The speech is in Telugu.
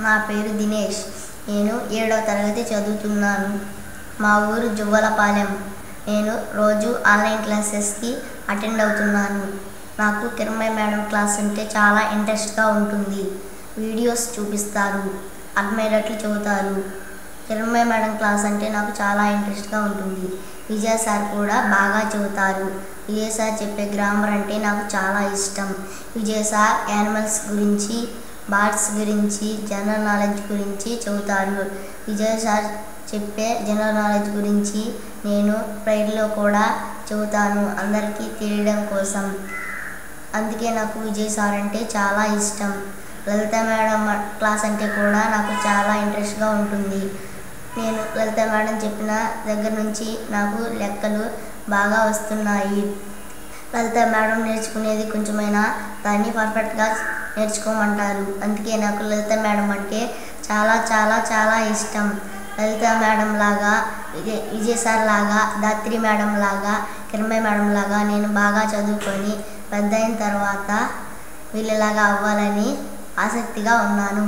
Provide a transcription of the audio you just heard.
నా పేరు దినేష్. నేను 7వ తరగతి చదువుతున్నాను. మా ఊరు జువ్వలపాలెం. నేను రోజు ఆన్లైన్ క్లాసెస్కి అటెండ్ అవుతున్నాను. నాకు కిరణ్మయి మేడం క్లాస్ అంటే చాలా ఇంట్రెస్ట్గా ఉంటుంది. వీడియోస్ చూపిస్తారు, అర్థమయ్యేటట్లు చెబుతారు. కిరణ్మయి మేడం క్లాస్ అంటే నాకు చాలా ఇంట్రెస్ట్గా ఉంటుంది. విజయ్ సార్ కూడా బాగా చెబుతారు. విజయ్ సార్ చెప్పే గ్రామర్ అంటే నాకు చాలా ఇష్టం. విజయ్ సార్ యానిమల్స్ గురించి, బర్డ్స్ గురించి, జనరల్ నాలెడ్జ్ గురించి చెబుతారు. విజయ్ సార్ చెప్పే జనరల్ నాలెడ్జ్ గురించి నేను ప్రైడ్లో కూడా చెబుతాను, అందరికీ తెలియడం కోసం. అందుకే నాకు విజయ్ సార్ అంటే చాలా ఇష్టం. లలిత మేడం క్లాస్ అంటే కూడా నాకు చాలా ఇంట్రెస్ట్గా ఉంటుంది. నేను లలిత మేడం చెప్పిన దగ్గర నుంచి నాకు లెక్కలు బాగా వస్తున్నాయి. లలిత మేడం నేర్చుకునేది కొంచెమైనా దాన్ని పర్ఫెక్ట్గా నేర్చుకోమంటారు. అందుకే నాకు లలిత మేడం అంటే చాలా చాలా చాలా ఇష్టం. లలిత మేడం లాగా, విజయ్ సార్ లాగా, దాత్రి మేడం లాగా, కిరణ్మయి మేడం లాగా నేను బాగా చదువుకొని పెద్ద అయిన తర్వాత వీళ్ళలాగా అవ్వాలని ఆసక్తిగా ఉన్నాను.